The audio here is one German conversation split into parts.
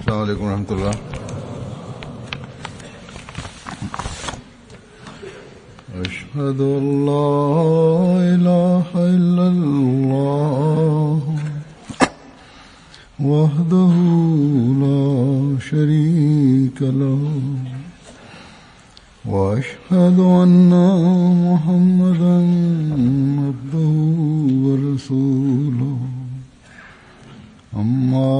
السلام عليكم ورحمة الله. أشهد أن لا إله إلا الله وحده لا شريك له وأشهد أن محمدا عبده ورسوله. أما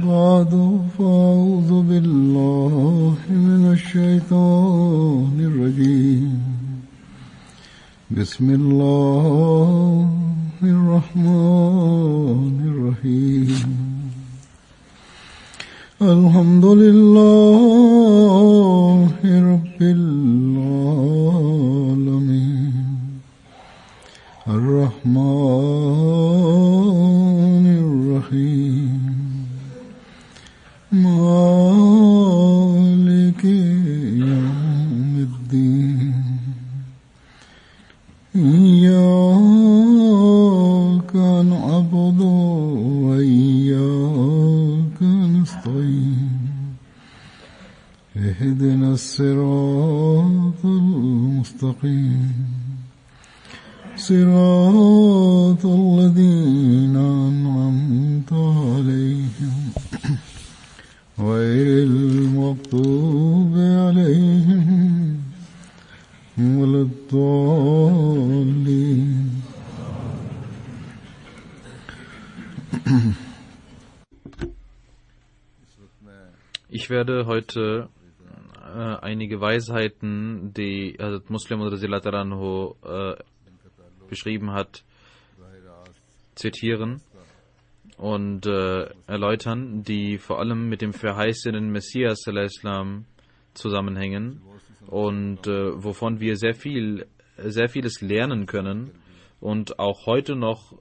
بعد فأعوذ بالله من الشيطان الرجيم. بسم الله الرحمن الرحيم. الحمد لله رب العالمين الرحمن الرحيم مالك يوم الدين إياك نعبد وإياك نستعين اهدنا الصراط المستقيم صراط الذين أنعمت عليهم غير المغضوب عليهم ولا الضالين. Ich werde heute einige Weisheiten, die Hazrat Muslim radhiyallahu anhu beschrieben hat, zitieren und erläutern, die vor allem mit dem verheißenen Messias sallallahu alaihi wasallam zusammenhängen und wovon wir sehr vieles lernen können und auch heute noch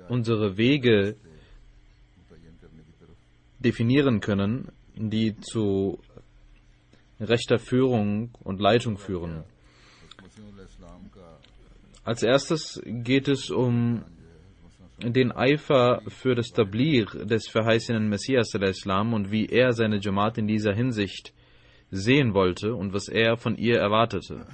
unsere Wege definieren können, die zu rechter Führung und Leitung führen. Als erstes geht es um den Eifer für das Tabligh des verheißenen Messias sallallahu alaihi wasallam und wie er seine Jamaat in dieser Hinsicht sehen wollte und was er von ihr erwartete.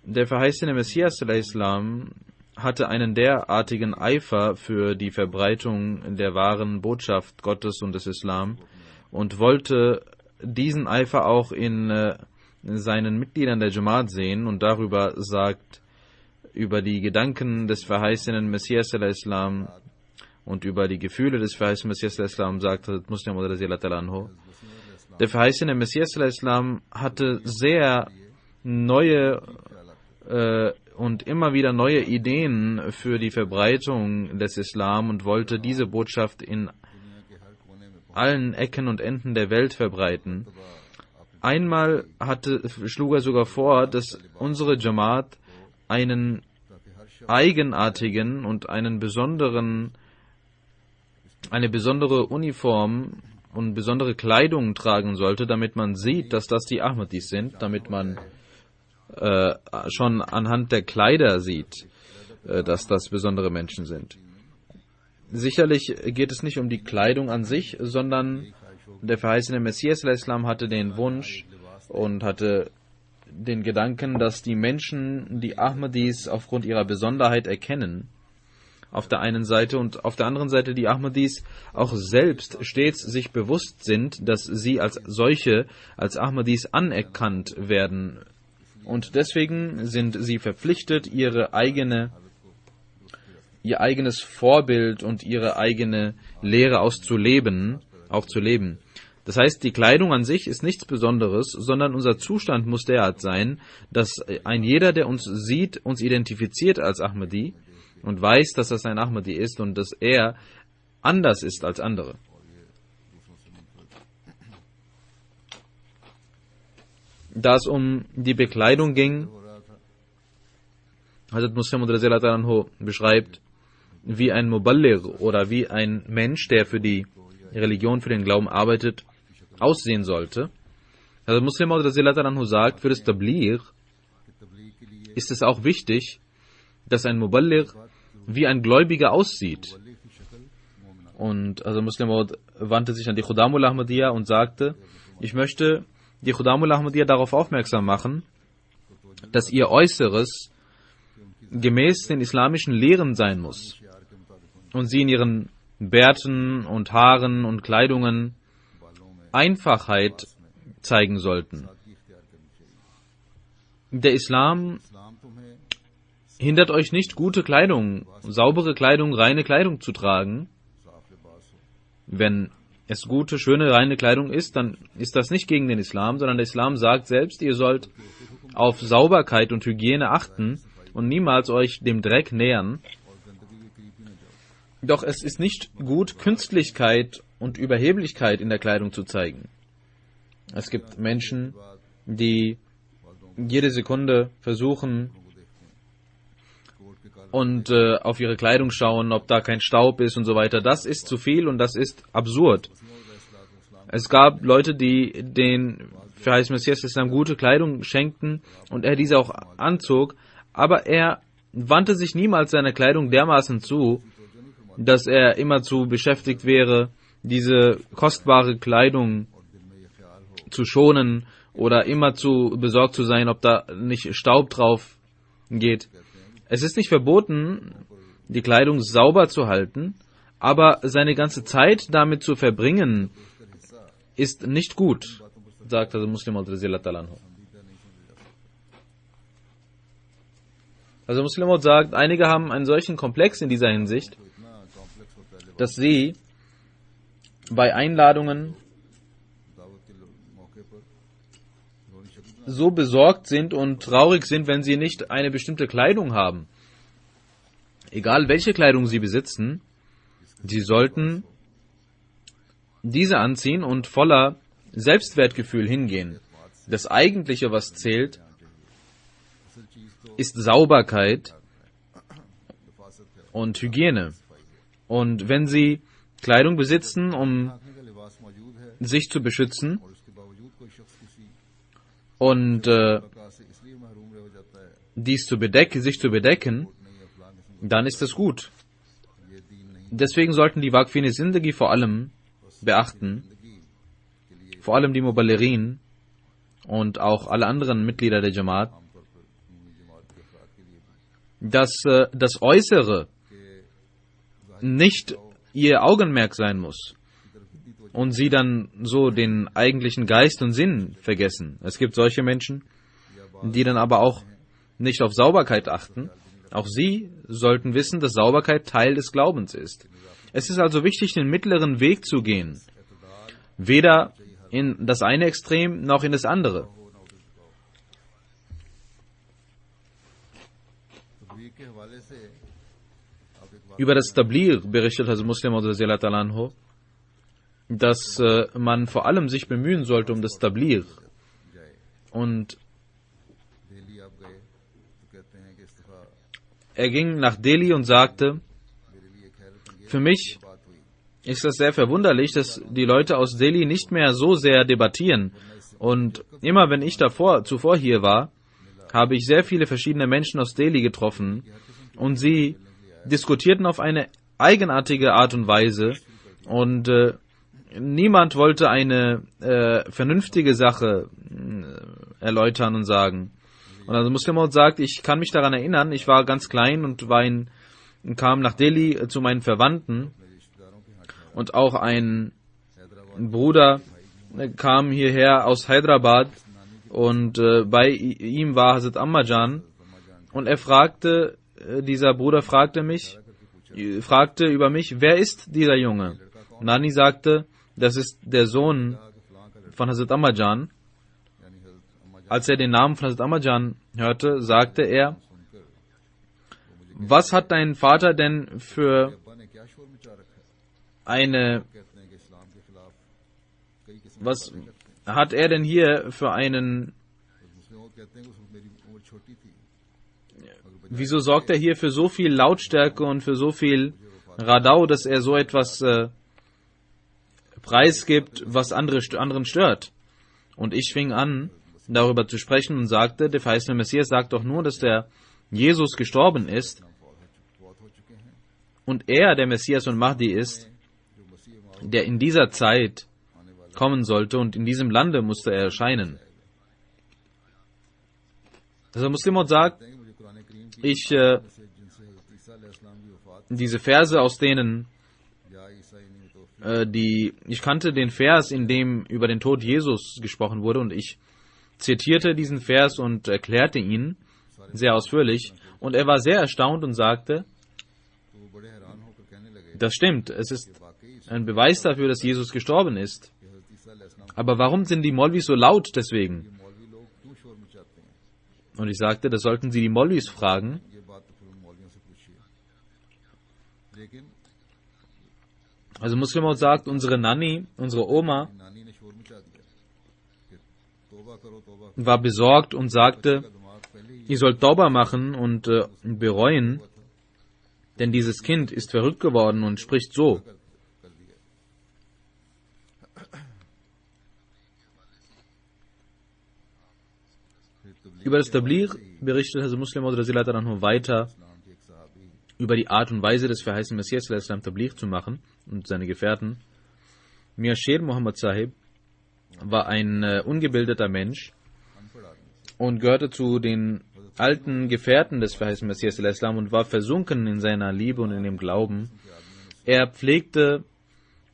Der verheißene Messias sallallahu alaihi wasallam hatte einen derartigen Eifer für die Verbreitung der wahren Botschaft Gottes und des Islam und wollte diesen Eifer auch in seinen Mitgliedern der Jamaat sehen und darüber sagt, über die Gedanken des verheißenen Messias sallallahu alaihi wasallam und über die Gefühle des verheißenen Messias sallallahu alaihi wasallam sagt Muslim radhiyallahu anhu. Der verheißene Messias sallallahu alaihi wasallam hatte sehr neue und immer wieder neue Ideen für die Verbreitung des Islam und wollte diese Botschaft in allen Ecken und Enden der Welt verbreiten. Einmal schlug er sogar vor, dass unsere Jamaat einen eigenartigen und eine besondere Uniform und besondere Kleidung tragen sollte, damit man sieht, dass das die Ahmadis sind, damit man schon anhand der Kleider sieht, dass das besondere Menschen sind. Sicherlich geht es nicht um die Kleidung an sich, sondern der verheißene Messias sallallahu alaihi wasallam hatte den Wunsch und hatte den Gedanken, dass die Menschen die Ahmadis aufgrund ihrer Besonderheit erkennen, auf der einen Seite, und auf der anderen Seite die Ahmadis auch selbst stets sich bewusst sind, dass sie als solche, als Ahmadis anerkannt werden. Und deswegen sind sie verpflichtet, ihr eigenes Vorbild und ihre eigene Lehre auch zu leben. Das heißt, die Kleidung an sich ist nichts Besonderes, sondern unser Zustand muss derart sein, dass ein jeder, der uns sieht, uns identifiziert als Ahmadi und weiß, dass das ein Ahmadi ist und dass er anders ist als andere. Da es um die Bekleidung ging, Hazrat Muslim radhiyallahu anhu beschreibt, wie ein Muballigh oder wie ein Mensch, der für die Religion, für den Glauben arbeitet, aussehen sollte. Hazrat Muslim radhiyallahu anhu sagt, für das Tabligh ist es auch wichtig, dass ein Muballigh wie ein Gläubiger aussieht. Und also Muslim wandte sich an die Khudamul Ahmadiyya und sagte, ich möchte die Khudamul Ahmadiyya darauf aufmerksam machen, dass ihr Äußeres gemäß den islamischen Lehren sein muss und sie in ihren Bärten und Haaren und Kleidungen Einfachheit zeigen sollten. Der Islam hindert euch nicht, gute Kleidung, saubere Kleidung, reine Kleidung zu tragen. Wenn es gute, schöne, reine Kleidung ist, dann ist das nicht gegen den Islam, sondern der Islam sagt selbst, ihr sollt auf Sauberkeit und Hygiene achten und niemals euch dem Dreck nähern. Doch es ist nicht gut, Künstlichkeit und Überheblichkeit in der Kleidung zu zeigen. Es gibt Menschen, die jede Sekunde versuchen und auf ihre Kleidung schauen, ob da kein Staub ist und so weiter. Das ist zu viel und das ist absurd. Es gab Leute, die den Verheißenen Messias Islam gute Kleidung schenkten und er diese auch anzog, aber er wandte sich niemals seiner Kleidung dermaßen zu, dass er immerzu beschäftigt wäre, diese kostbare Kleidung zu schonen oder immerzu besorgt zu sein, ob da nicht Staub drauf geht. Es ist nicht verboten, die Kleidung sauber zu halten, aber seine ganze Zeit damit zu verbringen, ist nicht gut, sagt der Muslim radhiyallahu anhu. Also Muslim sagt, einige haben einen solchen Komplex in dieser Hinsicht, dass sie bei Einladungen so besorgt sind und traurig sind, wenn sie nicht eine bestimmte Kleidung haben. Egal welche Kleidung sie besitzen, sie sollten diese anziehen und voller Selbstwertgefühl hingehen. Das Eigentliche, was zählt, ist Sauberkeit und Hygiene. Und wenn sie Kleidung besitzen, um sich zu beschützen und sich zu bedecken, dann ist es gut. Deswegen sollten die Waqfine Zindagi vor allem beachten, vor allem die Muballighin und auch alle anderen Mitglieder der Jamaat, dass das Äußere nicht ihr Augenmerk sein muss und sie dann so den eigentlichen Geist und Sinn vergessen. Es gibt solche Menschen, die dann aber auch nicht auf Sauberkeit achten. Auch sie sollten wissen, dass Sauberkeit Teil des Glaubens ist. Es ist also wichtig, den mittleren Weg zu gehen. Weder in das eine Extrem noch in das andere. Über das Tabligh berichtet also Muslim radhiyallahu anhu, dass man vor allem sich bemühen sollte um das Tabligh. Und er ging nach Delhi und sagte, für mich ist das sehr verwunderlich, dass die Leute aus Delhi nicht mehr so sehr debattieren. Und immer wenn ich zuvor hier war, habe ich sehr viele verschiedene Menschen aus Delhi getroffen und sie diskutierten auf eine eigenartige Art und Weise und niemand wollte eine vernünftige Sache erläutern und sagen. Und also Muslim Maud sagt, ich kann mich daran erinnern, ich war ganz klein und kam nach Delhi zu meinen Verwandten und auch ein Bruder kam hierher aus Hyderabad und bei ihm war Hazrat Ammajan und dieser Bruder fragte über mich, wer ist dieser Junge? Nani sagte, das ist der Sohn von Hazrat Ammajan. Als er den Namen von Hazrat Ammajan hörte, sagte er, was hat dein Vater denn für was hat er denn hier für einen, wieso sorgt er hier für so viel Lautstärke und für so viel Radau, dass er so etwas preisgibt, was anderen stört? Und ich fing an, darüber zu sprechen und sagte, der verheißene Messias sagt doch nur, dass der Jesus gestorben ist und er der Messias und Mahdi ist der in dieser Zeit kommen sollte und in diesem Lande musste er erscheinen. Also Muslim sagt, diese Verse, aus denen ich kannte den Vers, in dem über den Tod Jesus gesprochen wurde, und ich zitierte diesen Vers und erklärte ihn sehr ausführlich, und er war sehr erstaunt und sagte, das stimmt, es ist ein Beweis dafür, dass Jesus gestorben ist. Aber warum sind die Molvis so laut deswegen? Und ich sagte, das sollten Sie die Molvis fragen. Also Muslim sagt, unsere Nanny, unsere Oma, war besorgt und sagte, ihr sollt Tauba machen und bereuen, denn dieses Kind ist verrückt geworden und spricht so. Über das Tabligh berichtet also Muslim nur weiter über die Art und Weise des verheißenen Messias Tabligh zu machen und seine Gefährten. Mir Sher Muhammad Sahib war ein ungebildeter Mensch und gehörte zu den alten Gefährten des verheißenen Messias und war versunken in seiner Liebe und in dem Glauben. Er pflegte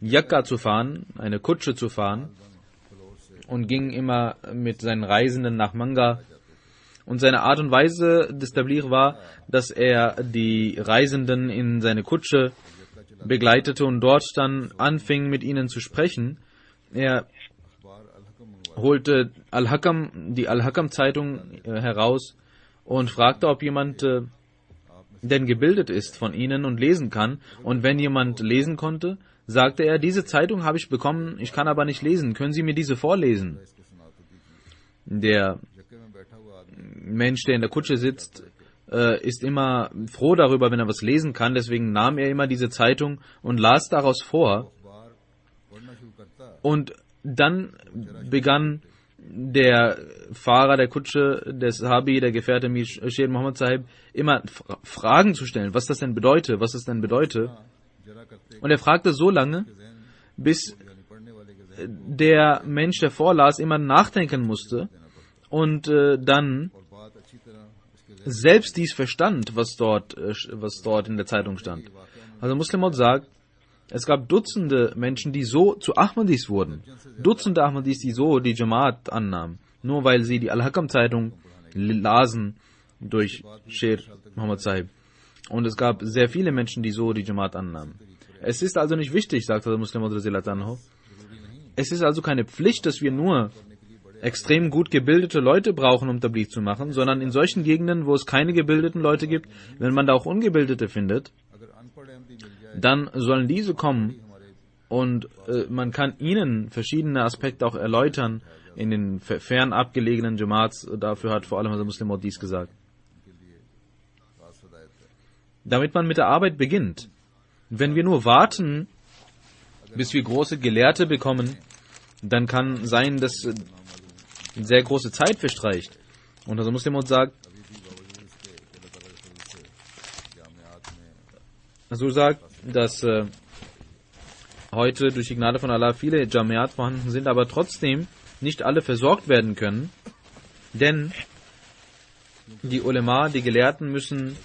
Yakka zu fahren, eine Kutsche zu fahren, und ging immer mit seinen Reisenden nach Manga. Und seine Art und Weise des Tabligh war, dass er die Reisenden in seine Kutsche begleitete und dort dann anfing, mit ihnen zu sprechen. Er holte die Al-Hakam-Zeitung heraus und fragte, ob jemand denn gebildet ist von ihnen und lesen kann. Und wenn jemand lesen konnte, sagte er, diese Zeitung habe ich bekommen, ich kann aber nicht lesen. Können Sie mir diese vorlesen? Der Mensch, der in der Kutsche sitzt, ist immer froh darüber, wenn er was lesen kann. Deswegen nahm er immer diese Zeitung und las daraus vor. Und dann begann der Fahrer der Kutsche, der Sahabi, der Gefährte Mir Sher Muhammad Sahib, immer Fragen zu stellen, was das denn bedeutet, was es denn bedeutet. Und er fragte so lange, bis der Mensch, der vorlas, immer nachdenken musste und dann selbst dies verstand, was dort in der Zeitung stand. Also Muslim sagt, es gab Dutzende Menschen, die so zu Ahmadis wurden. Dutzende Ahmadis, die so die Jamaat annahmen. Nur weil sie die Al-Hakam-Zeitung lasen durch Sher Muhammad Sahib. Und es gab sehr viele Menschen, die so die Jamaat annahmen. Es ist also nicht wichtig, sagt der Muslim, es ist also keine Pflicht, dass wir nur extrem gut gebildete Leute brauchen, um Tabligh zu machen, sondern in solchen Gegenden, wo es keine gebildeten Leute gibt, wenn man da auch Ungebildete findet, dann sollen diese kommen und man kann ihnen verschiedene Aspekte auch erläutern in den fern abgelegenen Jamaats. Dafür hat vor allem der Muslim dies gesagt. Damit man mit der Arbeit beginnt. Wenn wir nur warten, bis wir große Gelehrte bekommen, dann kann sein, dass sehr große Zeit verstreicht. Und also Muslim sagt, dass heute durch die Gnade von Allah viele Jamiat vorhanden sind, aber trotzdem nicht alle versorgt werden können, denn die Ulema, die Gelehrten, müssen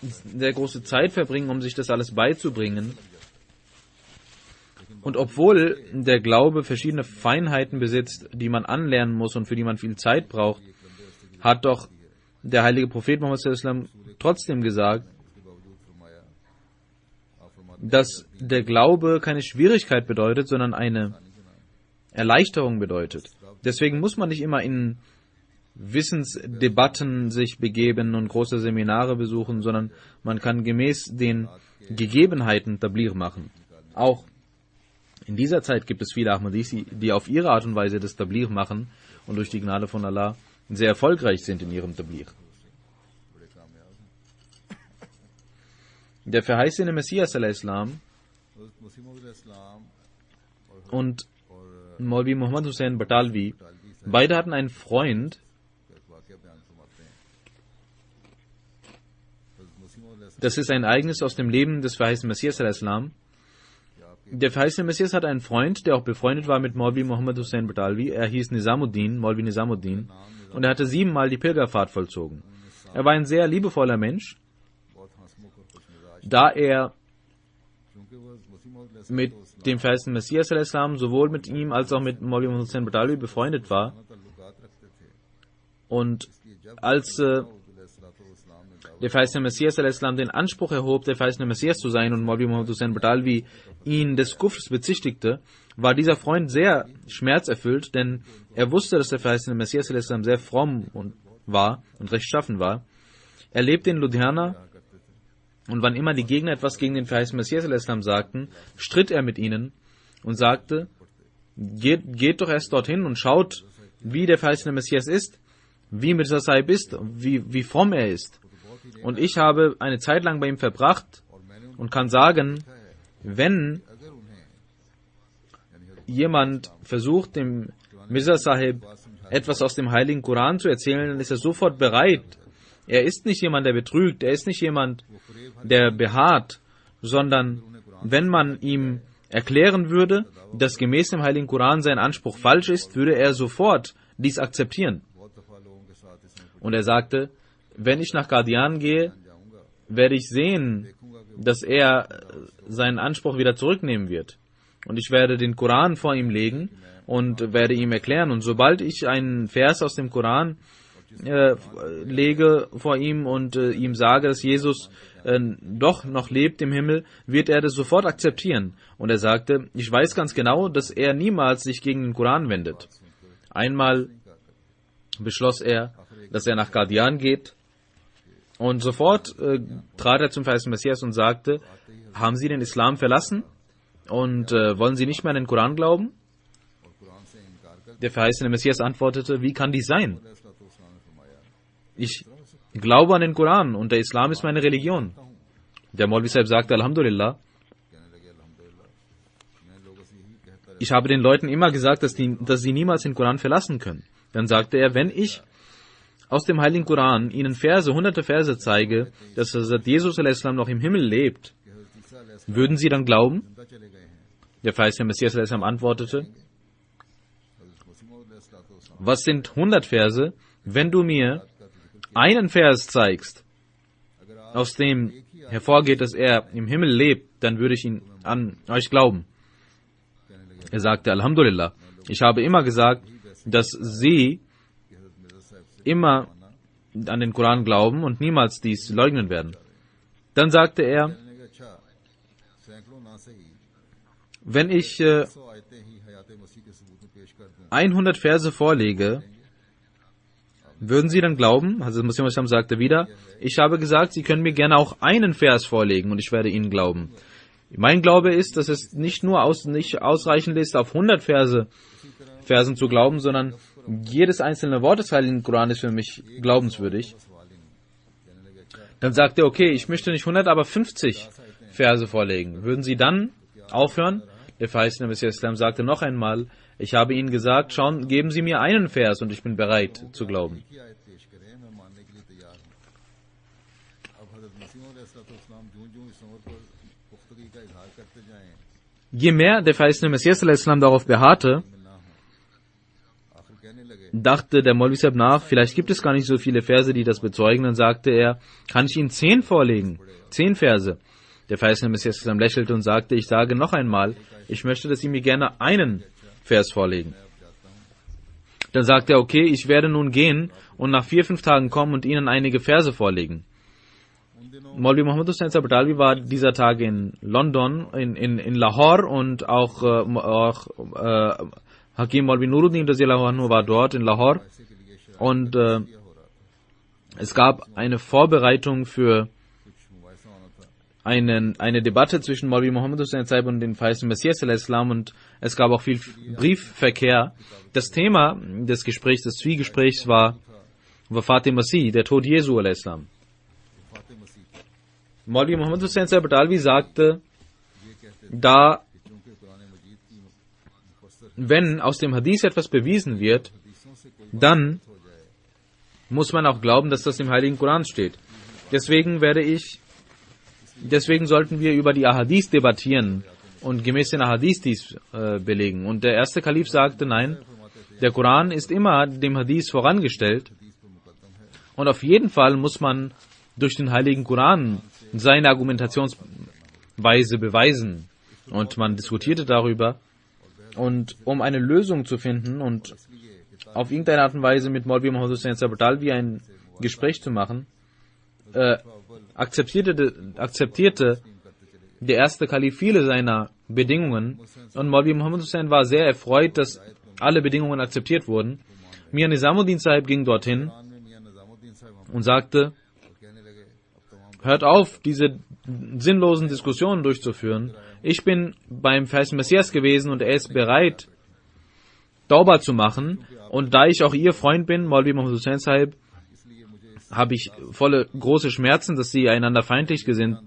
sehr große Zeit verbringen, um sich das alles beizubringen. Und obwohl der Glaube verschiedene Feinheiten besitzt, die man anlernen muss und für die man viel Zeit braucht, hat doch der heilige Prophet Muhammad sallallahu alaihi wasallam trotzdem gesagt, dass der Glaube keine Schwierigkeit bedeutet, sondern eine Erleichterung bedeutet. Deswegen muss man nicht immer in Wissensdebatten sich begeben und große Seminare besuchen, sondern man kann gemäß den Gegebenheiten Tabligh machen. Auch in dieser Zeit gibt es viele Ahmadis, die auf ihre Art und Weise das Tabligh machen und durch die Gnade von Allah sehr erfolgreich sind in ihrem Tabligh. Der verheißene Messias al-Islam und Maulvi Muhammad Hussain Batalvi, beide hatten einen Freund, das ist ein Ereignis aus dem Leben des verheißenen Messias al-Islam, Der verheißene Messias hat einen Freund, der auch befreundet war mit Maulvi Muhammad Hussain Badawi. Er hieß Nizamuddin, Maulvi Nizamuddin, und er hatte 7-mal die Pilgerfahrt vollzogen. Er war ein sehr liebevoller Mensch, da er mit dem verheißenen Messias sowohl mit ihm als auch mit Maulvi Muhammad Hussain Badawi befreundet war. Und als der verheißene Messias den Anspruch erhob, der verheißene Messias zu sein, und Maulvi Muhammad Hussain Badawi ihn des Kufrs bezichtigte, war dieser Freund sehr schmerzerfüllt, denn er wusste, dass der verheißene Messias sehr fromm war und rechtschaffen war. Er lebte in Ludhiana, und wann immer die Gegner etwas gegen den verheißenen Messias sagten, stritt er mit ihnen und sagte, geht doch erst dorthin und schaut, wie der verheißene Messias ist, wie Mirza Sahib ist, wie fromm er ist. Und ich habe eine Zeit lang bei ihm verbracht und kann sagen, wenn jemand versucht, dem Mirza Sahib etwas aus dem heiligen Koran zu erzählen, dann ist er sofort bereit. Er ist nicht jemand, der betrügt, er ist nicht jemand, der beharrt, sondern wenn man ihm erklären würde, dass gemäß dem heiligen Koran sein Anspruch falsch ist, würde er sofort dies akzeptieren. Und er sagte, wenn ich nach Qadian gehe, werde ich sehen, dass er seinen Anspruch wieder zurücknehmen wird. Und ich werde den Koran vor ihm legen und werde ihm erklären. Und sobald ich einen Vers aus dem Koran lege vor ihm und ihm sage, dass Jesus doch noch lebt im Himmel, wird er das sofort akzeptieren. Und er sagte, ich weiß ganz genau, dass er niemals sich gegen den Koran wendet. Einmal beschloss er, dass er nach Qadian geht, und sofort trat er zum verheißenen Messias und sagte, haben Sie den Islam verlassen und wollen Sie nicht mehr an den Koran glauben? Der verheißene Messias antwortete, wie kann dies sein? Ich glaube an den Koran und der Islam ist meine Religion. Der Maulvi Sahib sagte, Alhamdulillah. Ich habe den Leuten immer gesagt, dass sie niemals den Koran verlassen können. Dann sagte er, wenn ich aus dem heiligen Koran ihnen hunderte Verse zeige, dass Jesus noch im Himmel lebt, würden sie dann glauben? Der verheißene Messias antwortete, was sind 100 Verse, wenn du mir einen Vers zeigst, aus dem hervorgeht, dass er im Himmel lebt, dann würde ich ihn an euch glauben. Er sagte, Alhamdulillah, ich habe immer gesagt, dass sie immer an den Koran glauben und niemals dies leugnen werden. Dann sagte er, wenn ich 100 Verse vorlege, würden Sie dann glauben? Also Muslim sagte wieder, ich habe gesagt, Sie können mir gerne auch einen Vers vorlegen und ich werde Ihnen glauben. Mein Glaube ist, dass es nicht ausreichend ist, auf 100 Versen zu glauben, sondern jedes einzelne Wort des Heiligen Koran ist für mich glaubenswürdig. Dann sagt er, okay, ich möchte nicht 100, aber 50 Verse vorlegen. Würden Sie dann aufhören? Der verheißene Messias sagte noch einmal, ich habe Ihnen gesagt, schauen, geben Sie mir einen Vers und ich bin bereit zu glauben. Je mehr der verheißene Messias darauf beharrte, dachte der Maulvi Sahib nach, vielleicht gibt es gar nicht so viele Verse, die das bezeugen. Dann sagte er, kann ich Ihnen 10 vorlegen? 10 Verse. Der verheißene Messias lächelte und sagte, ich sage noch einmal, ich möchte, dass Sie mir gerne einen Vers vorlegen. Dann sagte er, okay, ich werde nun gehen und nach 4-5 Tagen kommen und Ihnen einige Verse vorlegen. Maulvi Muhammad Hussain Badawi war dieser Tage in London, in Lahore, und auch Hakim Maulvi Nuruddin war dort in Lahore, und es gab eine Vorbereitung für eine Debatte zwischen Maulvi Muhammad Hussain und dem verheißenen Messias und es gab auch viel Briefverkehr. Das Thema des Gesprächs, des Zwiegesprächs war Wafat Masih, der Tod Jesu a.s. Maulvi Muhammad Hussain Badawi sagte, da wenn aus dem Hadith etwas bewiesen wird, dann muss man auch glauben, dass das im Heiligen Koran steht. Deswegen sollten wir über die Ahadith debattieren und gemäß den Hadith dies belegen. Und der erste Kalif sagte, nein, der Koran ist immer dem Hadith vorangestellt und auf jeden Fall muss man durch den heiligen Koran seine Argumentationsweise beweisen. Und man diskutierte darüber. Und um eine Lösung zu finden und auf irgendeine Art und Weise mit Maulvi Muhammad Hussain Sabartalvi ein Gespräch zu machen, akzeptierte der erste Kalif viele seiner Bedingungen und Maulvi Muhammad Hussain war sehr erfreut, dass alle Bedingungen akzeptiert wurden. Mir Nizamuddin Sahib ging dorthin und sagte, hört auf, diese sinnlosen Diskussionen durchzuführen. Ich bin beim Verheißenen Messias gewesen und er ist bereit, Tauba zu machen. Und da ich auch ihr Freund bin, Maulvi Muhammad Hussain Sahib, habe ich volle große Schmerzen, dass sie einander feindlich sind.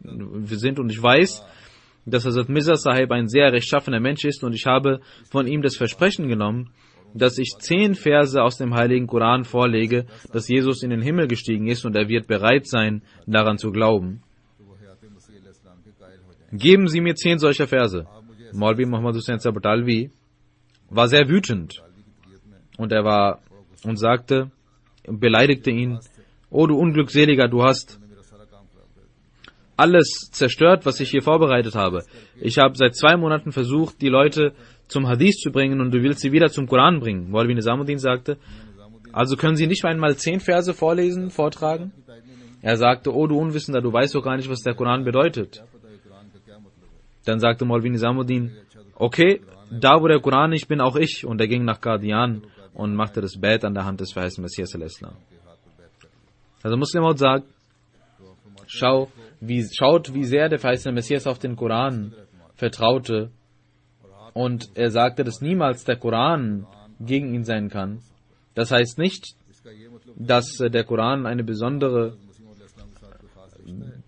Und ich weiß, dass Hazrat Mirza Sahib ein sehr rechtschaffener Mensch ist und ich habe von ihm das Versprechen genommen, dass ich 10 Verse aus dem Heiligen Koran vorlege, dass Jesus in den Himmel gestiegen ist und er wird bereit sein, daran zu glauben. Geben Sie mir 10 solcher Verse. Maulvi Muhammad Hussain Sabartalvi war sehr wütend und beleidigte ihn, oh du Unglückseliger, du hast alles zerstört, was ich hier vorbereitet habe. Ich habe seit 2 Monaten versucht, die Leute zum Hadith zu bringen und du willst sie wieder zum Koran bringen. Maulvi Nizamuddin sagte, also können Sie nicht einmal 10 Verse vortragen? Er sagte, oh du Unwissender, du weißt doch gar nicht, was der Koran bedeutet. Dann sagte Maulvi Nizamuddin, okay, da wo der Koran ist, bin auch ich. Und er ging nach Qadian und machte das Bait an der Hand des verheißenen Messias al-Islam. Also Muslim Maud sagt, schaut, wie sehr der verheißene Messias auf den Koran vertraute. Und er sagte, dass niemals der Koran gegen ihn sein kann. Das heißt nicht, dass der Koran eine besondere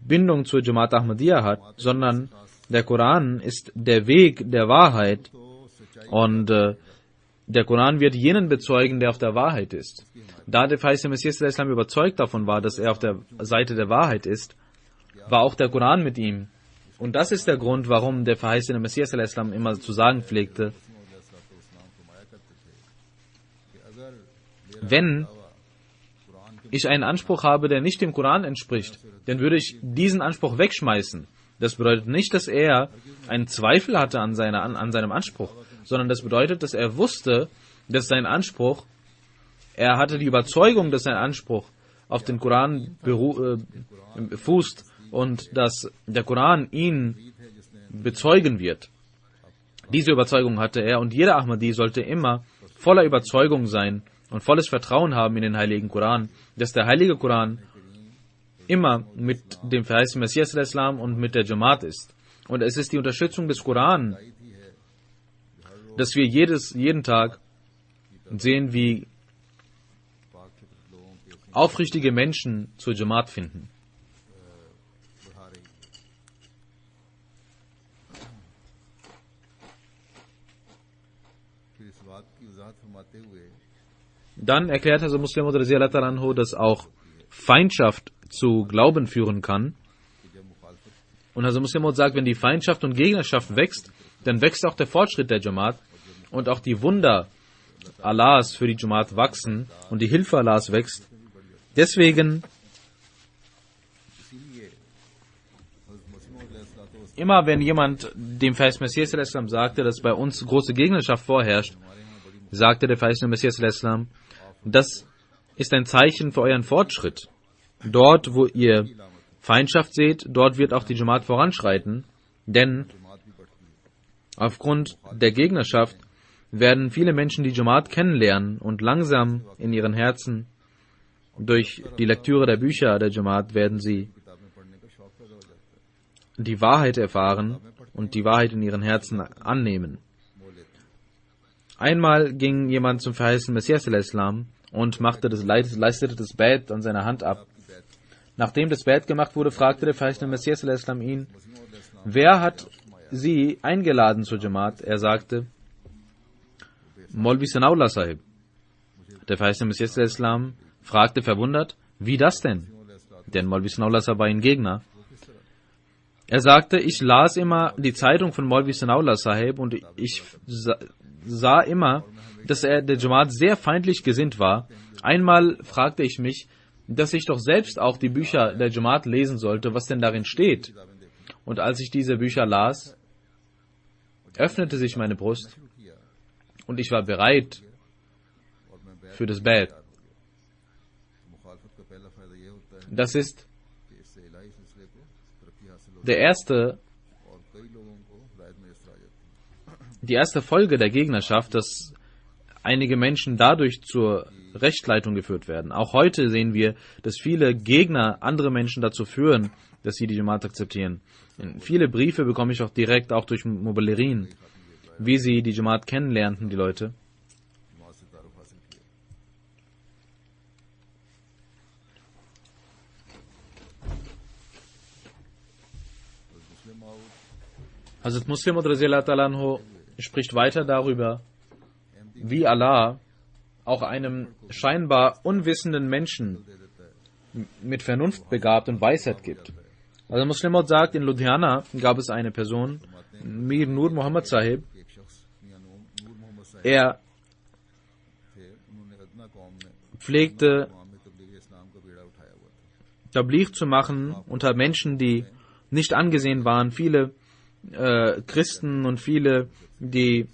Bindung zur Jamaat Ahmadiyya hat, sondern der Koran ist der Weg der Wahrheit und der Koran wird jenen bezeugen, der auf der Wahrheit ist. Da der verheißene Messias al-Islam überzeugt davon war, dass er auf der Seite der Wahrheit ist, war auch der Koran mit ihm. Und das ist der Grund, warum der verheißene Messias al-Islam immer zu sagen pflegte, wenn ich einen Anspruch habe, der nicht dem Koran entspricht, dann würde ich diesen Anspruch wegschmeißen. Das bedeutet nicht, dass er einen Zweifel hatte an seinem Anspruch, sondern das bedeutet, dass er wusste, dass sein Anspruch, er hatte die Überzeugung, dass sein Anspruch auf den Koran fußt und dass der Koran ihn bezeugen wird. Diese Überzeugung hatte er und jeder Ahmadi sollte immer voller Überzeugung sein und volles Vertrauen haben in den heiligen Koran, dass der heilige Koran immer mit dem verheißenen Messias al-Islam und mit der Jamaat ist. Und es ist die Unterstützung des Koran, dass wir jeden Tag sehen, wie aufrichtige Menschen zur Jamaat finden. Dann erklärt Hazrat Muslim Maud radhiyallahu anhu, dass auch Feindschaft zu Glauben führen kann. Und Hazrat Muslim Maud sagt, wenn die Feindschaft und Gegnerschaft wächst, dann wächst auch der Fortschritt der Jamaat und auch die Wunder Allahs für die Jamaat wachsen und die Hilfe Allahs wächst. Deswegen immer wenn jemand dem verheißenen Messias al-Islam sagte, dass bei uns große Gegnerschaft vorherrscht, sagte der verheißene Messias al-Islam, das ist ein Zeichen für euren Fortschritt. Dort, wo ihr Feindschaft seht, dort wird auch die Jamaat voranschreiten, denn aufgrund der Gegnerschaft werden viele Menschen die Jamaat kennenlernen und langsam in ihren Herzen durch die Lektüre der Bücher der Jamaat werden sie die Wahrheit erfahren und die Wahrheit in ihren Herzen annehmen. Einmal ging jemand zum verheißenen Messias al-Islam und leistete das Bait an seiner Hand ab. Nachdem das Bait gemacht wurde, fragte der verheißene Messias al-Islam ihn, wer hat sie eingeladen zur Jamaat? Er sagte, Maulvi Sanaullah Sahib. Der verheißene Messias al-Islam fragte verwundert, wie das denn? Denn Maulvi Sanaullah Sahib war ein Gegner. Er sagte, ich las immer die Zeitung von Maulvi Sanaullah Sahib und ich sah immer, dass er der Jamaat sehr feindlich gesinnt war. Einmal fragte ich mich, dass ich doch selbst auch die Bücher der Jamaat lesen sollte, was denn darin steht. Und als ich diese Bücher las, öffnete sich meine Brust und ich war bereit für das Bad. Das ist die erste Folge der Gegnerschaft, dass einige Menschen dadurch zur Rechtleitung geführt werden. Auch heute sehen wir, dass viele Gegner andere Menschen dazu führen, dass sie die Jamaat akzeptieren. Viele Briefe bekomme ich auch direkt, auch durch Mubalirin, wie sie die Jamaat kennenlernten, die Leute. Hazrat Muslim radhiyallahu ta'ala anhu spricht weiter darüber, wie Allah auch einem scheinbar unwissenden Menschen mit Vernunft begabt und Weisheit gibt. Also Muslim sagt, in Ludhiana gab es eine Person, Mir Nur Muhammad Sahib. Er pflegte Tabligh zu machen unter Menschen, die nicht angesehen waren. Viele Christen und viele, die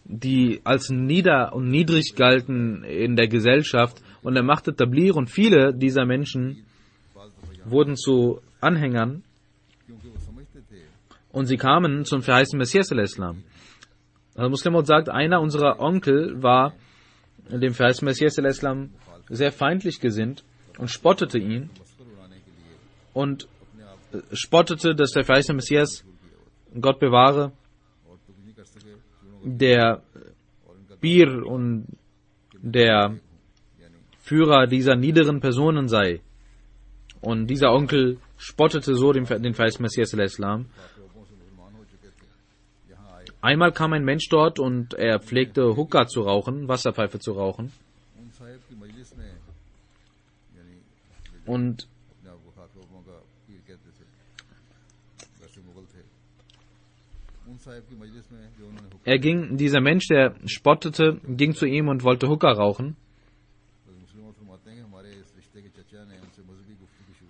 die als nieder und niedrig galten in der Gesellschaft, und er machte Tabligh und viele dieser Menschen wurden zu Anhängern und sie kamen zum verheißenen Messias al-Islam. Also Muslim sagt, einer unserer Onkel war dem verheißenen Messias al-Islam sehr feindlich gesinnt und spottete ihn und spottete, dass der verheißene Messias, Gott bewahre, der Pir und der Führer dieser niederen Personen sei. Und dieser Onkel spottete so den verheißenen Messias al-Islam. Einmal kam ein Mensch dort und er pflegte Hookah zu rauchen, Wasserpfeife zu rauchen. Und dieser Mensch, der spottete, ging zu ihm und wollte Hookah rauchen.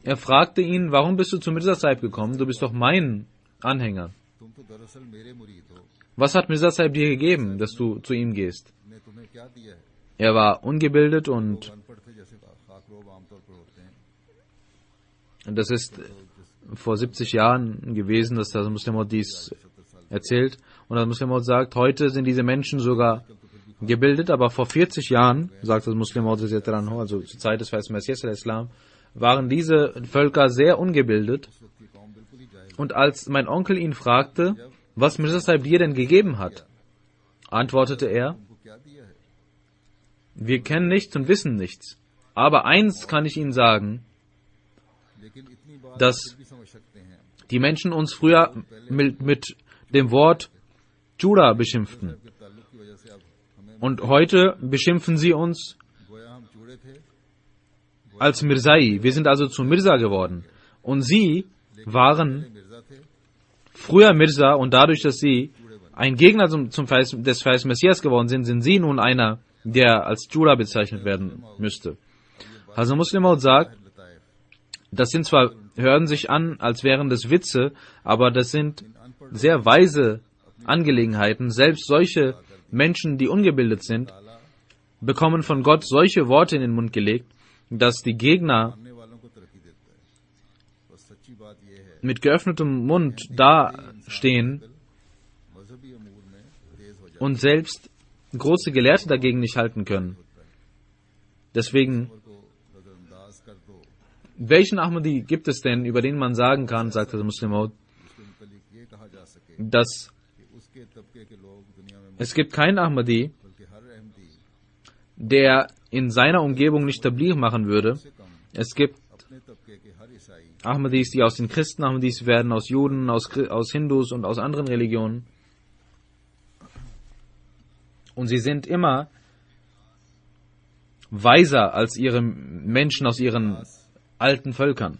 Er fragte ihn, warum bist du zu Mirza Sahib gekommen? Du bist doch mein Anhänger. Was hat Mirza Sahib dir gegeben, dass du zu ihm gehst? Er war ungebildet und das ist vor 70 Jahren gewesen, dass der Muslim dies erzählt. Und der Muslim sagt, heute sind diese Menschen sogar gebildet, aber vor 40 Jahren, sagt das Muslim, also zur Zeit des verheißenen Messias al-Islam, waren diese Völker sehr ungebildet. Und als mein Onkel ihn fragte, was Mirza Sahib dir denn gegeben hat, antwortete er, wir kennen nichts und wissen nichts. Aber eins kann ich Ihnen sagen, dass die Menschen uns früher mit dem Wort Juda beschimpften. Und heute beschimpfen sie uns als Mirzai. Wir sind also zu Mirza geworden. Und sie waren früher Mirza, und dadurch, dass sie ein Gegner des verheißenen Messias geworden sind, sind sie nun einer, der als Juda bezeichnet werden müsste. Also Muslim sagt, das sind zwar, hören sich an, als wären das Witze, aber das sind sehr weise Angelegenheiten. Selbst solche Menschen, die ungebildet sind, bekommen von Gott solche Worte in den Mund gelegt, dass die Gegner mit geöffnetem Mund dastehen und selbst große Gelehrte dagegen nicht halten können. Deswegen, welchen Ahmadi gibt es denn, über den man sagen kann, sagt der Muslim, dass es gibt keinen Ahmadi, der in seiner Umgebung nicht Tabligh machen würde. Es gibt Ahmadis, die aus den Christen Ahmadis werden, aus Juden, aus Hindus und aus anderen Religionen. Und sie sind immer weiser als ihre Menschen aus ihren alten Völkern.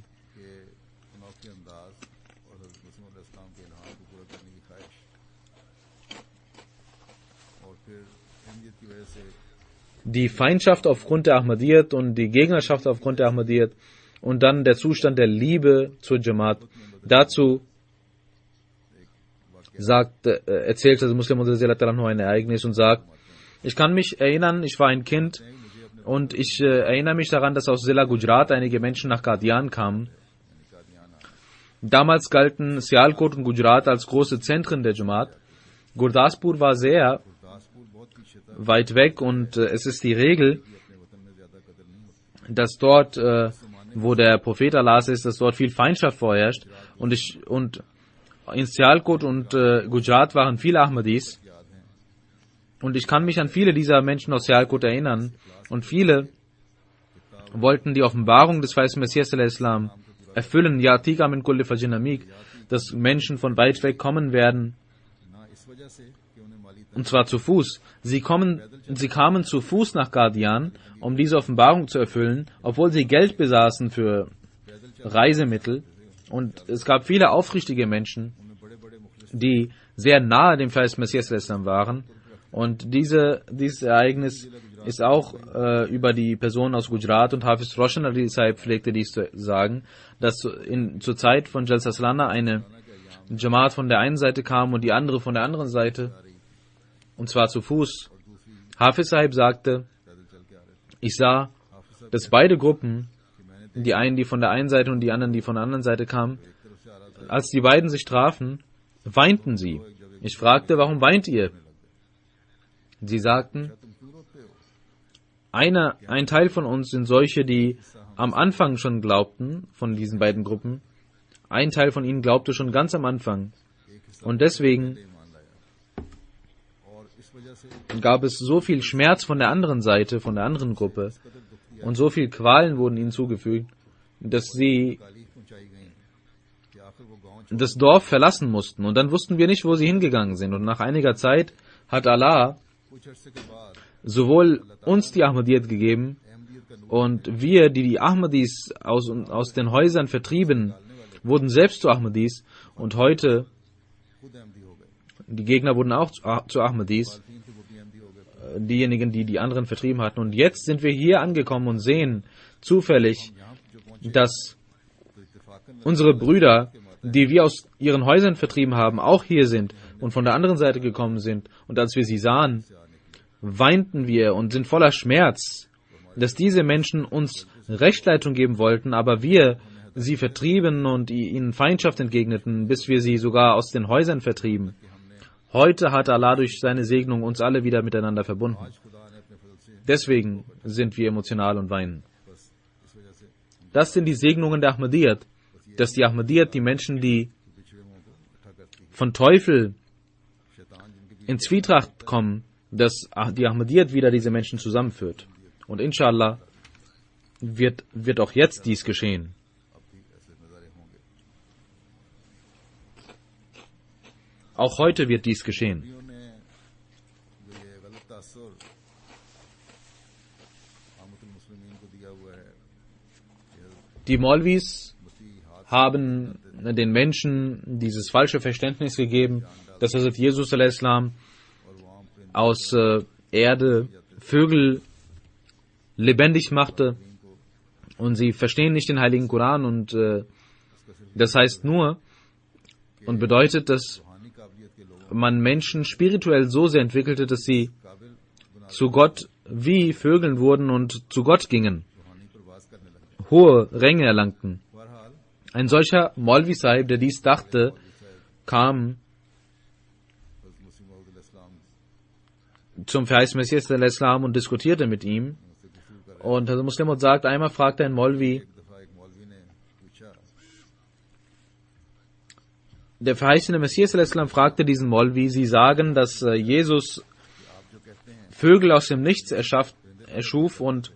Die Feindschaft aufgrund der Ahmadiyyat und die Gegnerschaft aufgrund der Ahmadiyyat und dann der Zustand der Liebe zur Jamaat. Dazu erzählte Muslim ein Ereignis und sagt, ich kann mich erinnern, ich war ein Kind und ich erinnere mich daran, dass aus Zilla Gujarat einige Menschen nach Qadian kamen. Damals galten Sialkot und Gujarat als große Zentren der Jamaat. Gurdaspur war sehr weit weg und es ist die Regel, dass dort, wo der Prophet Allahs ist, dass dort viel Feindschaft vorherrscht und in Sialkot und Gujarat waren viele Ahmadis und ich kann mich an viele dieser Menschen aus Sialkot erinnern und viele wollten die Offenbarung des verheißenen Messias al-Islam erfüllen, Yatika min kulli fajin amik, dass Menschen von weit weg kommen werden, und zwar zu Fuß. Sie kamen zu Fuß nach Qadian, um diese Offenbarung zu erfüllen, obwohl sie Geld besaßen für Reisemittel. Und es gab viele aufrichtige Menschen, die sehr nahe dem verheißenen Messias al-Islam waren. Und dieses Ereignis ist auch über die Person aus Gujarat, und Hafiz Roshan Ali Sahib pflegte dies zu sagen, dass zur Zeit von Jalsa Salana eine Jamaat von der einen Seite kam und die andere von der anderen Seite, und zwar zu Fuß. Hafiz Sahib sagte, ich sah, dass beide Gruppen, die einen, die von der einen Seite und die anderen, die von der anderen Seite kamen, als die beiden sich trafen, weinten sie. Ich fragte, warum weint ihr? Sie sagten, ein Teil von uns sind solche, die am Anfang schon glaubten, von diesen beiden Gruppen. Ein Teil von ihnen glaubte schon ganz am Anfang. Und deswegen gab es so viel Schmerz von der anderen Seite, von der anderen Gruppe, und so viel Qualen wurden ihnen zugefügt, dass sie das Dorf verlassen mussten. Und dann wussten wir nicht, wo sie hingegangen sind. Und nach einiger Zeit hat Allah sowohl uns die Ahmadiyyat gegeben und wir, die Ahmadis aus den Häusern vertrieben, wurden selbst zu Ahmadis, und heute, die Gegner wurden auch zu Ahmadis, diejenigen, die die anderen vertrieben hatten. Und jetzt sind wir hier angekommen und sehen zufällig, dass unsere Brüder, die wir aus ihren Häusern vertrieben haben, auch hier sind und von der anderen Seite gekommen sind. Und als wir sie sahen, weinten wir und sind voller Schmerz, dass diese Menschen uns Rechtleitung geben wollten, aber wir sie vertrieben und ihnen Feindschaft entgegneten, bis wir sie sogar aus den Häusern vertrieben. Heute hat Allah durch seine Segnung uns alle wieder miteinander verbunden. Deswegen sind wir emotional und weinen. Das sind die Segnungen der Ahmadiyyat, dass die Ahmadiyyat die Menschen, die von Teufel in Zwietracht kommen, dass die Ahmadiyyat wieder diese Menschen zusammenführt. Und inshallah wird auch jetzt dies geschehen. Auch heute wird dies geschehen. Die Maulvis haben den Menschen dieses falsche Verständnis gegeben, dass Hazrat Jesus a.s. aus Erde Vögel lebendig machte, und sie verstehen nicht den Heiligen Koran, und das heißt nur und bedeutet, dass man Menschen spirituell so sehr entwickelte, dass sie zu Gott wie Vögeln wurden und zu Gott gingen, hohe Ränge erlangten. Ein solcher Maulvi Sahib, der dies dachte, kam zum verheißenen Messias al-Islam und diskutierte mit ihm. Und der Muslim sagt, einmal fragte ein Maulvi, der verheißene Messias al-Islam fragte diesen Maulvi, Sie sagen, dass Jesus Vögel aus dem Nichts erschuf, und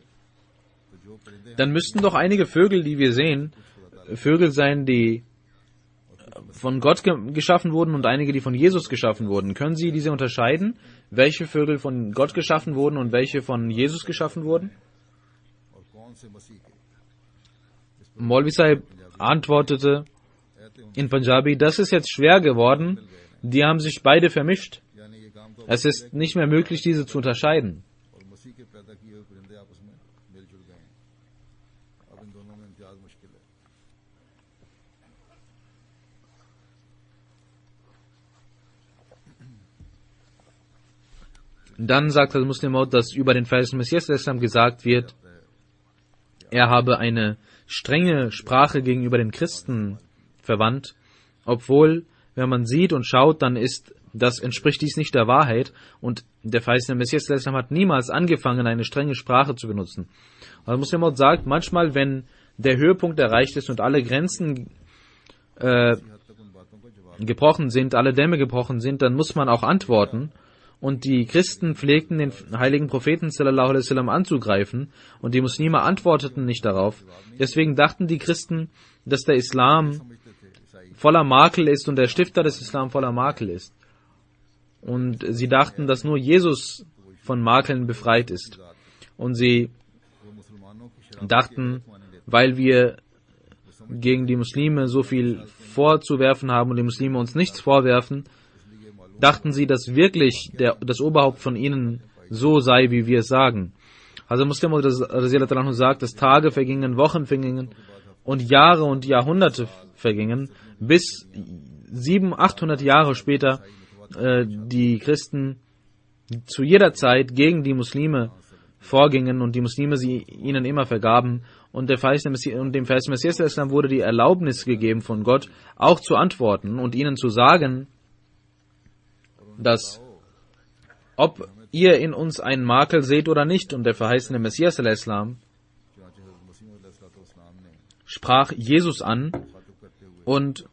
dann müssten doch einige Vögel, die wir sehen, Vögel sein, die von Gott geschaffen wurden, und einige, die von Jesus geschaffen wurden. Können Sie diese unterscheiden, welche Vögel von Gott geschaffen wurden und welche von Jesus geschaffen wurden? Maulvi Sahib antwortete in Punjabi, das ist jetzt schwer geworden, die haben sich beide vermischt. Es ist nicht mehr möglich, diese zu unterscheiden. Dann sagt der Muslim Maud, dass über den verheißenen Messias gesagt wird, er habe eine strenge Sprache gegenüber den Christen verwandt, obwohl, wenn man sieht und schaut, dann entspricht dies nicht der Wahrheit, und der verheißene Messias hat niemals angefangen, eine strenge Sprache zu benutzen. Also Muslim Maud sagt, manchmal, wenn der Höhepunkt erreicht ist und alle Grenzen gebrochen sind, alle Dämme gebrochen sind, dann muss man auch antworten. Und die Christen pflegten den heiligen Propheten sallallahu alaihi wasallam anzugreifen, und die Muslime antworteten nicht darauf. Deswegen dachten die Christen, dass der Islam voller Makel ist und der Stifter des Islam voller Makel ist. Und sie dachten, dass nur Jesus von Makeln befreit ist. Und sie dachten, weil wir gegen die Muslime so viel vorzuwerfen haben und die Muslime uns nichts vorwerfen, dachten sie, dass wirklich das Oberhaupt von ihnen so sei, wie wir es sagen. Also Muslim sagt, dass Tage vergingen, Wochen vergingen und Jahre und Jahrhunderte vergingen, bis 700, 800 Jahre später die Christen zu jeder Zeit gegen die Muslime vorgingen und die Muslime sie ihnen immer vergaben. Und dem verheißenen Messias wurde die Erlaubnis gegeben von Gott, auch zu antworten und ihnen zu sagen, dass ob ihr in uns einen Makel seht oder nicht, und der verheißene Messias sprach Jesus an und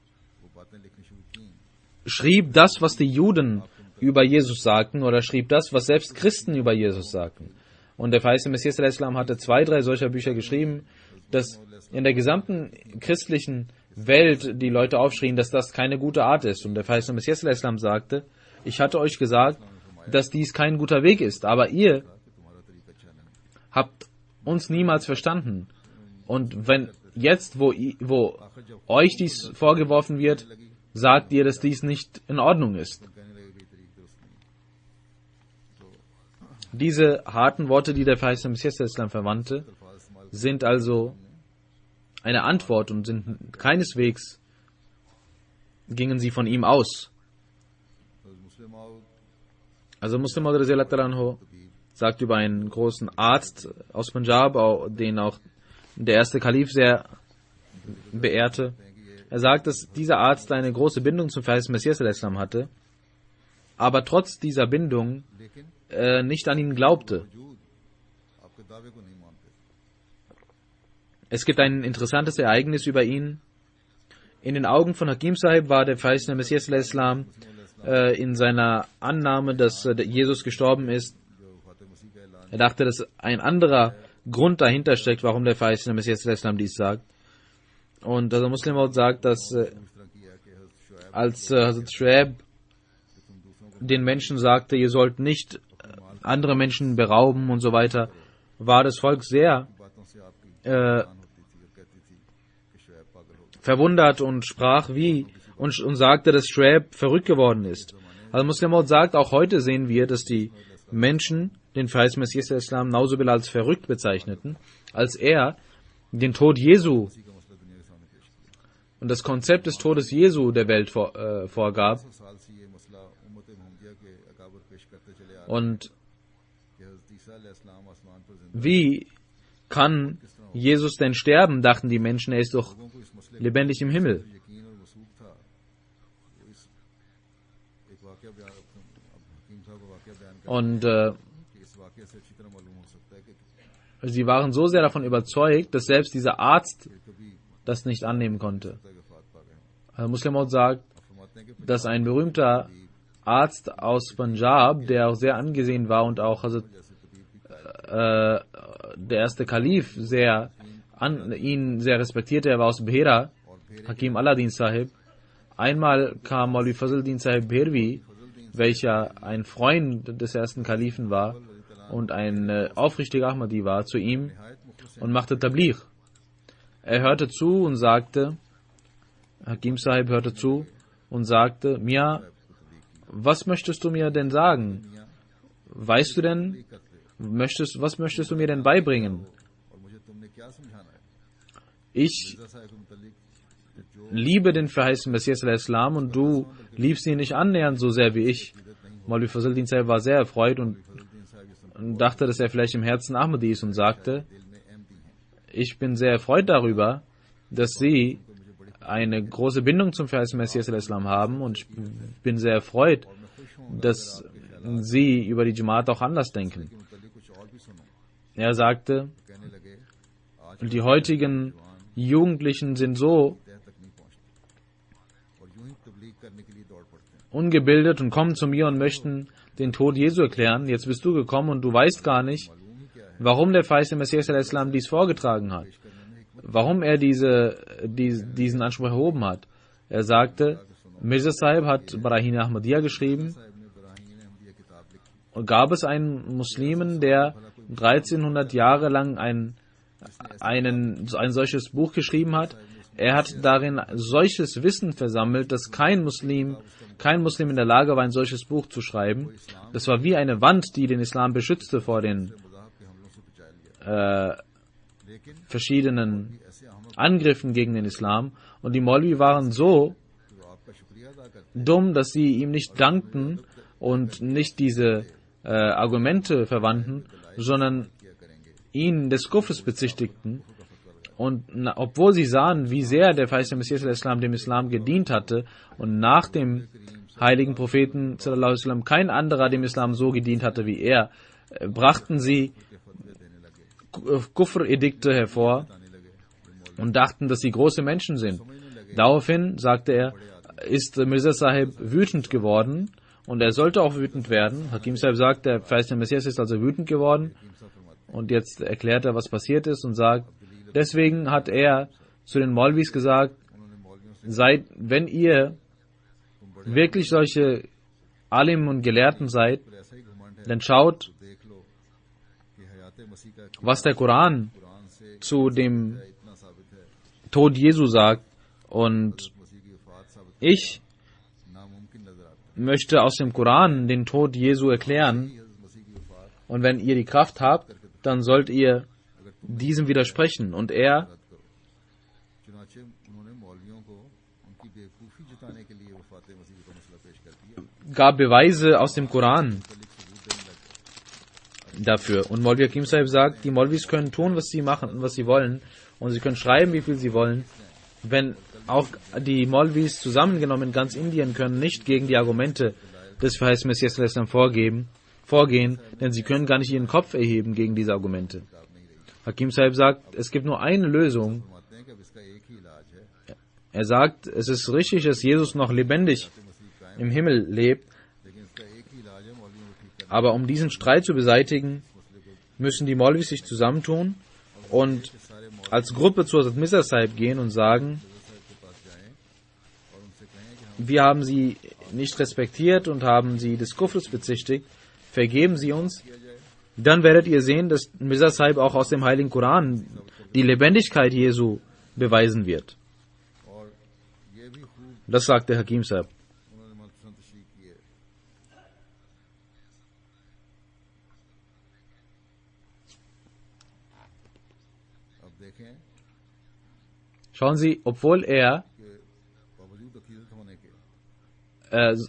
schrieb das, was die Juden über Jesus sagten, oder schrieb das, was selbst Christen über Jesus sagten. Und der verheißene Messias hatte 2, 3 solcher Bücher geschrieben, dass in der gesamten christlichen Welt die Leute aufschrien, dass das keine gute Art ist. Und der verheißene Messias sagte, ich hatte euch gesagt, dass dies kein guter Weg ist, aber ihr habt uns niemals verstanden. Und wenn jetzt, wo euch dies vorgeworfen wird, sagt ihr, dass dies nicht in Ordnung ist. Diese harten Worte, die der verheißene Messias verwandte, sind also eine Antwort und sind keineswegs gingen sie von ihm aus. Also Muslim Maud sagt über einen großen Arzt aus Punjab, den auch der erste Kalif sehr beehrte. Er sagt, dass dieser Arzt eine große Bindung zum verheißenen Messias hatte, aber trotz dieser Bindung nicht an ihn glaubte. Es gibt ein interessantes Ereignis über ihn. In den Augen von Hakim Sahib war der verheißene Messias in seiner Annahme, dass Jesus gestorben ist. Er dachte, dass ein anderer Grund dahinter steckt, warum der verheißene Messias dies sagt. Und also Muslim Maud sagt, dass als Hazrat Shuaib den Menschen sagte, ihr sollt nicht andere Menschen berauben und so weiter, war das Volk sehr verwundert und sprach und sagte, dass Shuaib verrückt geworden ist. Also Muslim Maud sagt, auch heute sehen wir, dass die Menschen den verheißenen Messias Islam Nauzubillah als verrückt bezeichneten, als er den Tod Jesu und das Konzept des Todes Jesu der Welt vorgab. Und wie kann Jesus denn sterben, dachten die Menschen, er ist doch lebendig im Himmel. Und sie waren so sehr davon überzeugt, dass selbst dieser Arzt das nicht annehmen konnte. Muslim Maud sagt, dass ein berühmter Arzt aus Punjab, der auch sehr angesehen war und auch der erste Kalif ihn sehr respektierte, er war aus Behera, Hakim Aladdin Sahib. Einmal kam Maulvi Fazluddin Sahib Bherwi, welcher ein Freund des ersten Kalifen war und ein aufrichtiger Ahmadi war, zu ihm und machte Tabligh. Er hörte zu und sagte, Hakim Sahib hörte zu und sagte, Mia, was möchtest du mir denn sagen? Weißt du denn, was möchtest du mir denn beibringen? Ich liebe den verheißenen Messias al-Islam und du liebst ihn nicht annähernd so sehr wie ich. Maulvi Fazluddin Sahib war sehr erfreut und dachte, dass er vielleicht im Herzen Ahmadi ist und sagte, ich bin sehr erfreut darüber, dass Sie eine große Bindung zum verheißenen Messias al-Islam haben und ich bin sehr erfreut, dass Sie über die Jamaat auch anders denken. Er sagte, die heutigen Jugendlichen sind so ungebildet und kommen zu mir und möchten den Tod Jesu erklären. Jetzt bist du gekommen und du weißt gar nicht, warum der verheißene Messias al-Islam dies vorgetragen hat, warum er diesen Anspruch erhoben hat. Er sagte, Mirza Sahib hat Barahin Ahmadiyya geschrieben und gab es einen Muslimen, der 1300 Jahre lang ein solches Buch geschrieben hat. Er hat darin solches Wissen versammelt, dass kein Muslim in der Lage war, ein solches Buch zu schreiben. Das war wie eine Wand, die den Islam beschützte vor den verschiedenen Angriffen gegen den Islam. Und die Maulvi waren so dumm, dass sie ihm nicht dankten und nicht diese Argumente verwandten, sondern ihn des Kufrs bezichtigten. Und obwohl sie sahen, wie sehr der verheißene Messias al-Islam dem Islam gedient hatte und nach dem heiligen Propheten sallallahu alaihi wasallam kein anderer dem Islam so gedient hatte wie er, brachten sie Kufr-Edikte hervor und dachten, dass sie große Menschen sind. Daraufhin, sagte er, ist Mirza Sahib wütend geworden und er sollte auch wütend werden. Hakim Sahib sagt, der verheißene Messias ist also wütend geworden und jetzt erklärt er, was passiert ist und sagt, deswegen hat er zu den Maulvis gesagt, wenn ihr wirklich solche Alim und Gelehrten seid, dann schaut, was der Koran zu dem Tod Jesu sagt. Und ich möchte aus dem Koran den Tod Jesu erklären. Und wenn ihr die Kraft habt, dann sollt ihr diesem widersprechen. Und er gab Beweise aus dem Koran dafür. Und Maulvi Hakim Sahib sagt, die Maulvis können tun, was sie machen, was sie wollen. Und sie können schreiben, wie viel sie wollen. Wenn auch die Maulvis zusammengenommen ganz Indien können nicht gegen die Argumente des verheißenen Messias al-Islam vorgehen, denn sie können gar nicht ihren Kopf erheben gegen diese Argumente. Hakim Sahib sagt, es gibt nur eine Lösung. Er sagt, es ist richtig, dass Jesus noch lebendig im Himmel lebt, aber um diesen Streit zu beseitigen, müssen die Maulvis sich zusammentun und als Gruppe zu Hazrat Mirza Sahib gehen und sagen, wir haben sie nicht respektiert und haben sie des Kufrs bezichtigt, vergeben sie uns. Dann werdet ihr sehen, dass Mirza Sahib auch aus dem Heiligen Koran die Lebendigkeit Jesu beweisen wird. Das sagte Hakim Sahib. Schauen Sie, obwohl er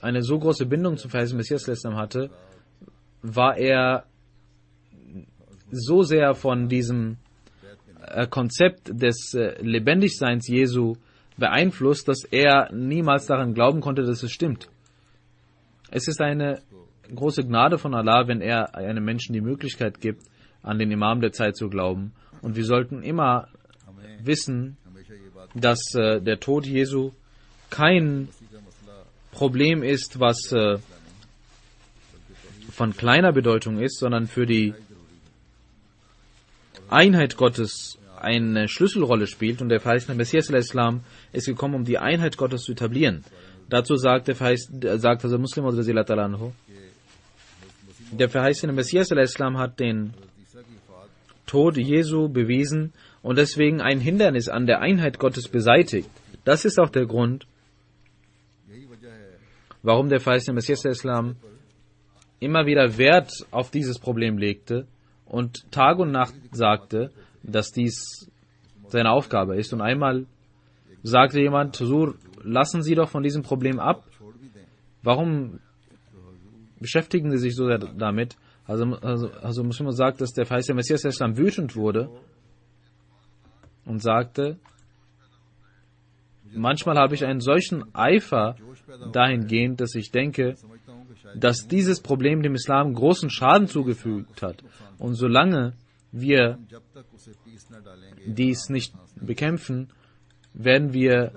eine so große Bindung zum verheißenen Messias al-Islam hatte, war er so sehr von diesem Konzept des Lebendigseins Jesu beeinflusst, dass er niemals daran glauben konnte, dass es stimmt. Es ist eine große Gnade von Allah, wenn er einem Menschen die Möglichkeit gibt, an den Imam der Zeit zu glauben. Und wir sollten immer wissen, dass der Tod Jesu kein Problem ist, was von kleiner Bedeutung ist, sondern für die Einheit Gottes eine Schlüsselrolle spielt. Und der verheißene Messias al-Islam ist gekommen, um die Einheit Gottes zu etablieren. Dazu sagt der Muslim radhiyallahu anhu, der verheißene Messias al-Islam hat den Tod Jesu bewiesen und deswegen ein Hindernis an der Einheit Gottes beseitigt. Das ist auch der Grund, warum der verheißene Messias der Islam immer wieder Wert auf dieses Problem legte und Tag und Nacht sagte, dass dies seine Aufgabe ist. Und einmal sagte jemand, Huzur, lassen Sie doch von diesem Problem ab. Warum beschäftigen Sie sich so sehr damit? Also Muslim sagt, dass der verheißene Messias der Islam wütend wurde und sagte, manchmal habe ich einen solchen Eifer dahingehend, dass ich denke, dass dieses Problem dem Islam großen Schaden zugefügt hat. Und solange wir dies nicht bekämpfen, werden wir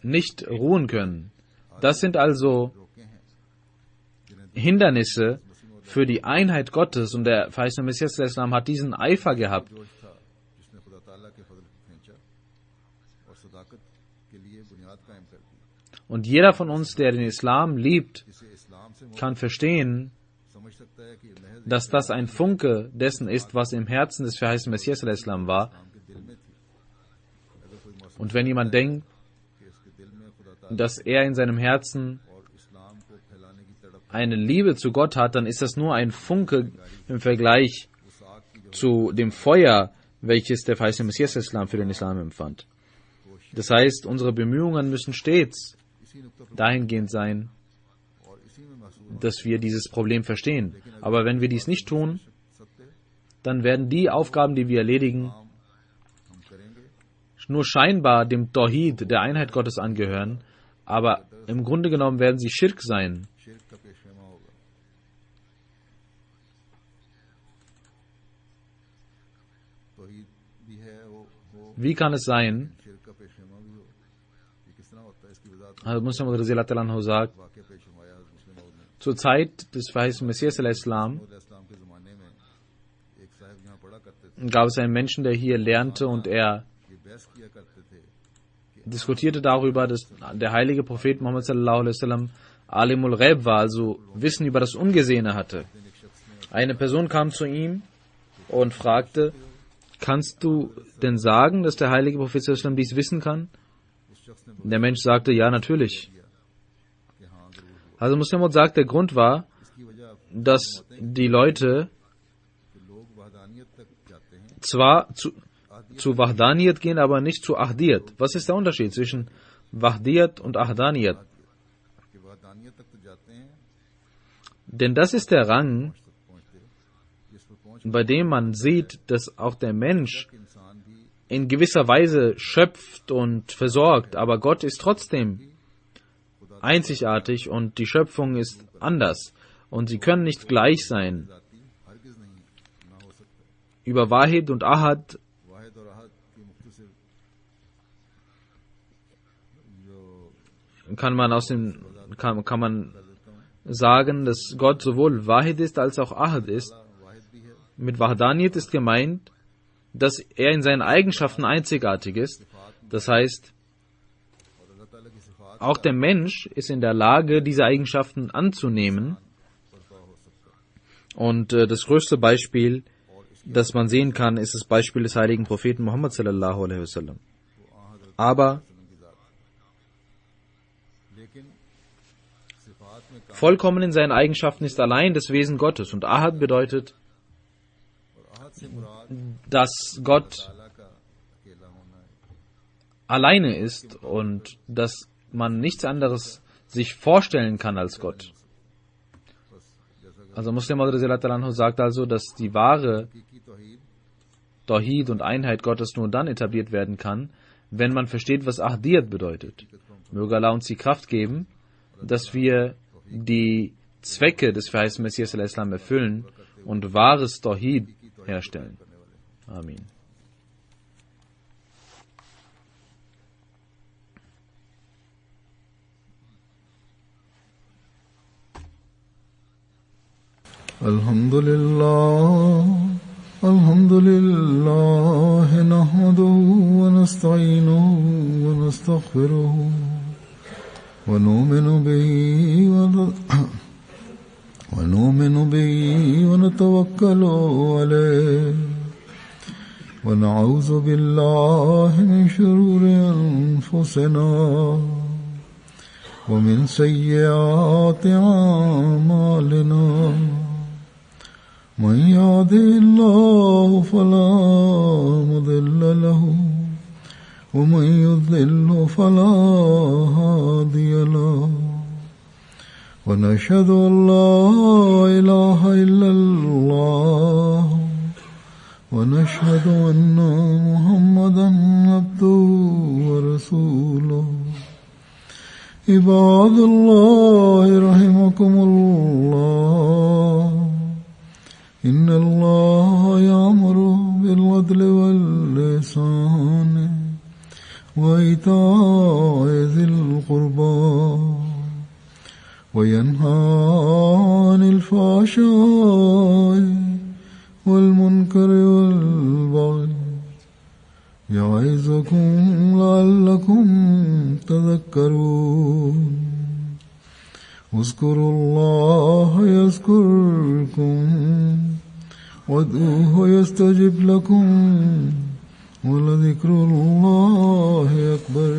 nicht ruhen können. Das sind also Hindernisse für die Einheit Gottes und der verheißene Messias der Islam hat diesen Eifer gehabt. Und jeder von uns, der den Islam liebt, kann verstehen, dass das ein Funke dessen ist, was im Herzen des verheißenen Messias der Islam war. Und wenn jemand denkt, dass er in seinem Herzen eine Liebe zu Gott hat, dann ist das nur ein Funke im Vergleich zu dem Feuer, welches der verheißene Messias der Islam für den Islam empfand. Das heißt, unsere Bemühungen müssen stets dahingehend sein, dass wir dieses Problem verstehen. Aber wenn wir dies nicht tun, dann werden die Aufgaben, die wir erledigen, nur scheinbar dem Tawhid, der Einheit Gottes, angehören, aber im Grunde genommen werden sie Schirk sein. Wie kann es sein, also Muslim Radhiyallahu anhu sagt, zur Zeit des verheißenen Messias al-Islam gab es einen Menschen, der hier lernte und er diskutierte darüber, dass der heilige Prophet Muhammad sallallahu alaihi wasallam Alimul Ghaib war, also Wissen über das Ungesehene hatte. Eine Person kam zu ihm und fragte, kannst du denn sagen, dass der heilige Prophet sallallahu alaihi wasallam dies wissen kann? Der Mensch sagte, ja, natürlich. Also Muslim sagt, der Grund war, dass die Leute zwar zu Wahdaniyat gehen, aber nicht zu Ahdiyat. Was ist der Unterschied zwischen Wahdiyat und Ahdaniyat? Denn das ist der Rang, bei dem man sieht, dass auch der Mensch in gewisser Weise schöpft und versorgt, aber Gott ist trotzdem einzigartig und die Schöpfung ist anders und sie können nicht gleich sein. Über Wahid und Ahad kann man sagen, dass Gott sowohl Wahid ist als auch Ahad ist. Mit Wahdaniyat ist gemeint, dass er in seinen Eigenschaften einzigartig ist. Das heißt, auch der Mensch ist in der Lage, diese Eigenschaften anzunehmen. Und das größte Beispiel, das man sehen kann, ist das Beispiel des heiligen Propheten Muhammad sallallahu alaihi wasallam. Aber vollkommen in seinen Eigenschaften ist allein das Wesen Gottes. Und Ahad bedeutet, dass Gott alleine ist und dass man nichts anderes sich vorstellen kann als Gott. Also Muslim Radhiyallahu sagt also, dass die wahre Tawhid und Einheit Gottes nur dann etabliert werden kann, wenn man versteht, was Ahdiyat bedeutet. Möge Allah uns die Kraft geben, dass wir die Zwecke des verheißenen Messias al-Islam erfüllen und wahres Tawhid herstellen. Amin. Alhamdulillah nahmaduhu wa nasta'inuhu wa nastaghfiruhu wa nu'minu bihi ونؤمن به ونتوكل عليه ونعوذ بالله من شرور أنفسنا ومن سيئات أعمالنا من يهده الله فلا مضل له ومن يضلل فلا هادي له ونشهد أن لا إله إلا الله ونشهد أن محمدا عبده ورسوله عباد الله رحمكم الله إن الله يأمر بالعدل والإحسان وإيتاء ذي القربى وينهى عن الفحشاء والمنكر والبغي يعظكم لعلكم تذكرون اذكروا الله يذكركم وادعوه يستجب لكم ولذكر الله أكبر.